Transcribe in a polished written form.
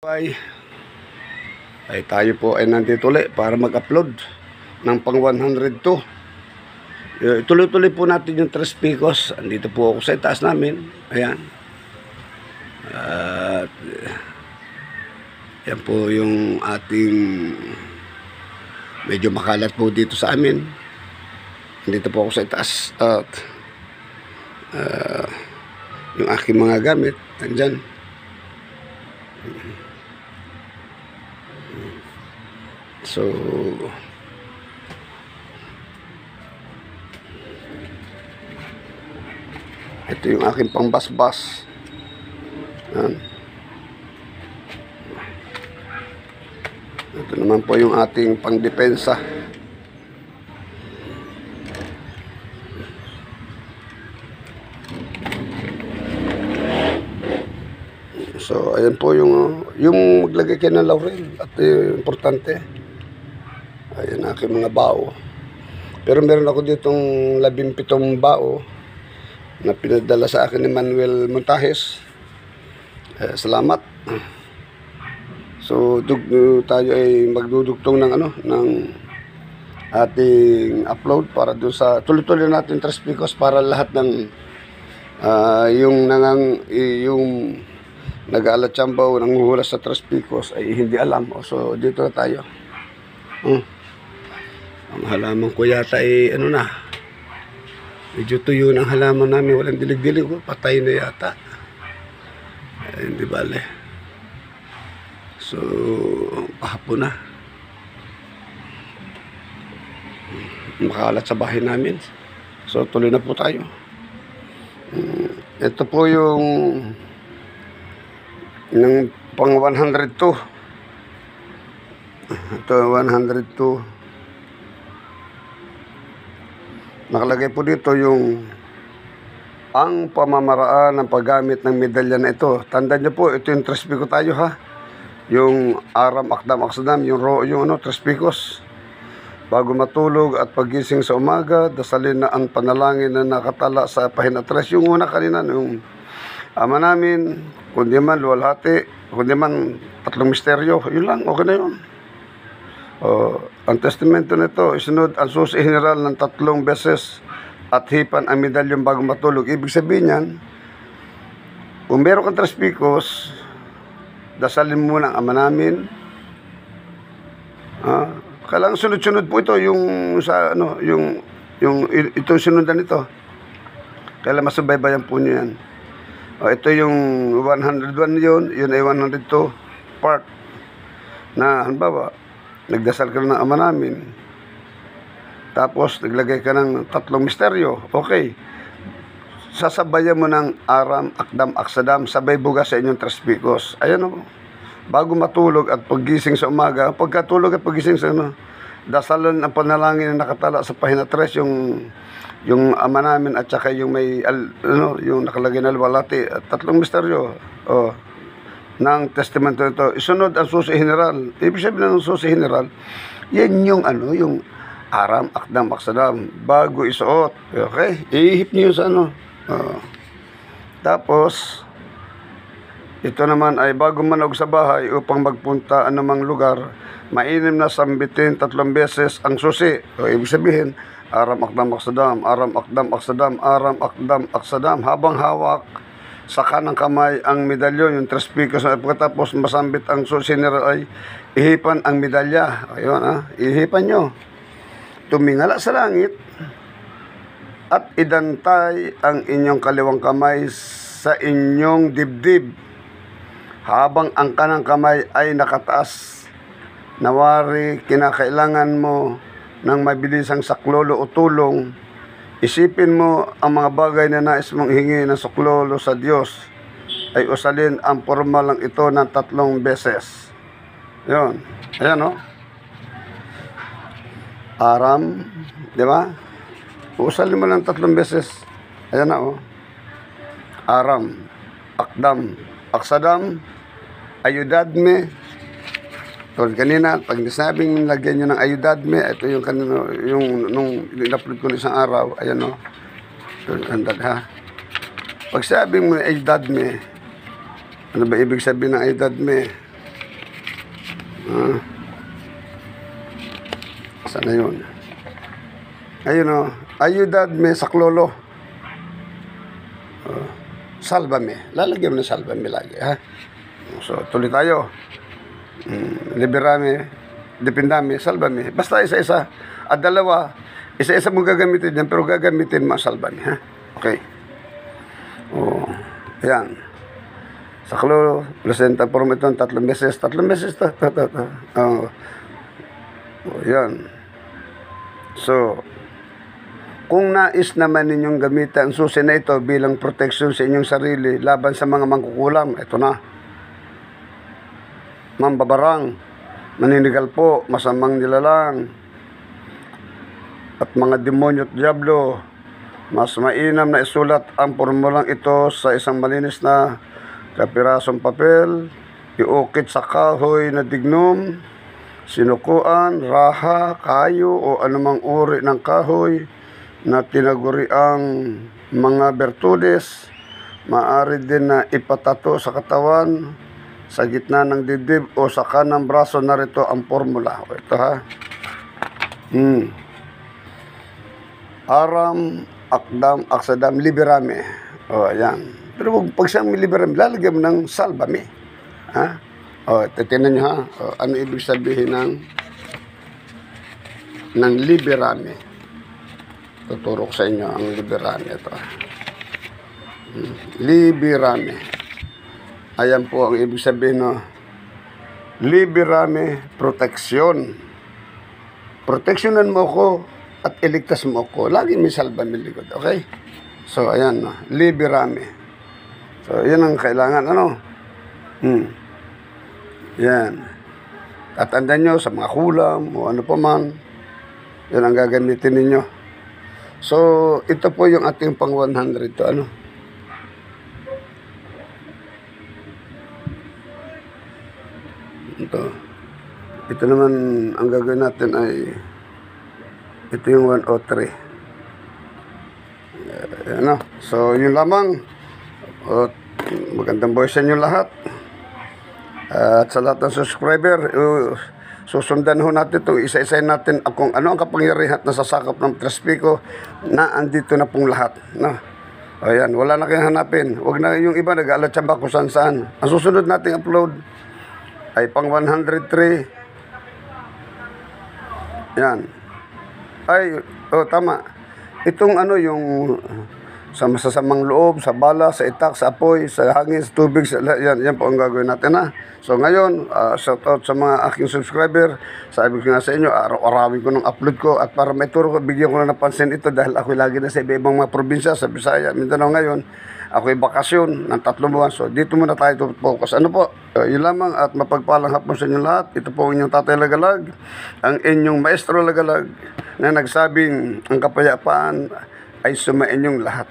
Ay tayo po ay nandito ulit para mag-upload ng pang 102. Tuloy-tuloy po natin yung Tres Picos. Andito po ako sa itaas namin. Ayan. At yan po yung ating medyo makalat po dito sa amin. Andito po ako sa itaas. At yung aking mga gamit andyan. So ito yung aking pangbasbas. Ito naman po yung ating pangdepensa. So ayan po yung maglagay kayo ng laurel at importante. Ayan aking mga bao. Pero meron ako ditong 17 bao na pinadala sa akin ni Manuel Montajes. Salamat. So tayo ay magdudugtong ng ng ating upload para doon sa tuloy-tuloy natin Tres Picos para lahat ng yung nag-aalatsambaw, nanguhula sa Tres Picos ay hindi alam. So dito na tayo. Ang halaman ko yata ay medyo tuyo ng halaman namin, walang dilig-dilig, patay na yata. Hindi bale. So pahapon na. Makalat sa bahay namin. So tuloy na po tayo. Ito po yung ng pang 102. Ito 102. Nakalagay po dito yung ang pamamaraan ng paggamit ng medalya na ito. Tandaan niyo po, ito yung Tres Picos tayo ha. Yung Aram, Akdam, Aksadam, yung Tres Picos. Bago matulog at pagising sa umaga, dasalin na ang panalangin na nakatala sa pahina 3. Yung una kanina, yung Ama namin, kundi man luwalhati, kundi man 3 misteryo, yun lang, okay na yun. Ang testamento nito, isunod ang susi general ng 3 beses at hipan ang medalyong bago matulog. Ibig sabihin yan, kung meron kang Tres Picos, dasalin mo ng Ama namin. Kailangan sunod-sunod po ito, yung sa itong sunundan nito. Kailangan masubaybayan po niyo yan. Ito yung 101 yun ay 102 part na halimbawa nagdasal ka ng Ama namin, tapos naglagay ka ng 3 misteryo, okay, sasabayan mo ng Aram, Akdam, Aksadam, sabay buga sa inyong Tres Picos. Ayan bago matulog at pagising sa umaga, pagkatulog at pagising sa dasalan ang panalangin na nakatala sa pahina 3, yung Ama namin at saka yung may yung nakalagay na luwalhati at 3 misteryo ng testamento nito. Isunod ang susi general. Ibig sabihin ng susi general, yan yung yung Aram, Akdam, Aksadam bago isuot. Okay? Ihip niyo sa tapos ito naman ay bago manog sa bahay upang magpunta anumang lugar, mainim na sambitin 3 beses ang susi. Ibig sabihin, Aram, Akdam, Aksadam, Aram, Akdam, Aksadam, Aram, Akdam, Aksadam, habang hawak sa kanang kamay ang medalyon, yung Tres Picos. Pagkatapos masambit ang susi general ay ihipan ang medalya. Ayun, ihipan nyo. Tumingala sa langit at idantay ang inyong kaliwang kamay sa inyong dibdib habang ang kanang kamay ay nakataas. Nawari kinakailangan mo ng mabilisang saklolo o tulong. Isipin mo ang mga bagay na nais mong hingi ng saklolo sa Diyos ay usalin ang forma lang ito ng 3 beses. Yun. Ayan Aram, di ba? Usalin mo lang 3 beses. Ayan na Aram, Akdam, Aksadam, ayudadme. So, kanina, pag nasabing lagyan nyo ng ayudadme, ito yung kanina, nung in-upload ko isang araw, ayan So, ha. Pag sabing mo ayudadme, ano ba ibig sabihin ng ayudadme? Ah, sana yun. Ayun o. Ayudad me saklolo. Salvame. Lalagyan mo ng salvame lagi, ha? So, tuloy tayo. Liberame, dependame, salvame. Basta isa-isa. At dalawa, isa-isa mo gagamitin yan, pero gagamitin mo ang salvame, ha? Okay. Oh, ayan. Saklo, presenta form ito 3 beses. 3 beses to. Oh, ayan. So, kung nais naman ninyong gamitan ang susi na ito bilang protection sa inyong sarili laban sa mga mangkukulam, ito na. Mambabarang, maninigal po, masamang nilalang, at mga demonyo at diablo, mas mainam na isulat ang formulang ito sa isang malinis na kapirasong papel, iukit sa kahoy na dignom, sinukuan, raha, kayo o anumang uri ng kahoy na tinaguri ang mga bertudes. Maaari din na ipatato sa katawan, sa gitna ng dibdib o sa kanang braso. Narito ang formula. Ito, ha. Aram, akdam, aksadam, liberame. O, ayan. Pero pag siyang liberame, lalagyan mo ng salvame. Ha? O, titinan nyo, ha. O, ano ibig sabihin ng liberame? Tuturok sa inyo ang liberame ito. Liberame. Ayan po ang ibig sabihin no. Liberame, proteksyon. Proteksyonan mo ko at iligtas mo ko. Lagi may salba may likod. Okay? So, ayan no. Liberame. So, yan ang kailangan. Ano? Yan. Tatandaan nyo sa mga kulam o ano pa man. Yan ang gagamitin ninyo. So, ito po yung ating pang 100 to, ano? Ito naman, ang gagawin natin ay, ito yung 103. Ano? So, yun lamang. Magandang buhay sa inyo lahat. At sa lahat ng subscriber, susundan ho natin ito, isa-isayin natin kung ano ang kapangyarihan na sasakop ng Trespico na andito na pong lahat. No? Ayan, wala na kayong hanapin. Huwag na yung iba nag-alatsamba kung saan-saan. Ang susunod nating upload ay pang 103. Yan. Ay, tama. Itong ano yung sa masasamang loob, sa bala, sa itak, sa apoy, sa hangin, sa tubig, yan po ang gagawin natin, ha. So ngayon, shout out sa mga aking subscriber. Sabi ko nga sa inyo, araw-arawin ko ng upload ko at para may turo ko, bigyan ko na napansin ito dahil ako lagi na sa iba-ibang mga probinsya, sa Bisaya, Mindanao ngayon. Ako'y bakasyon ng 3 buwan. So dito muna tayo focus. Ano po? Yun lamang at mapagpalang hapon sa inyo lahat. Ito po ang inyong Tatay Lagalag, ang inyong Maestro Lagalag na nagsabing ang kapayapaan ay sumainyong lahat.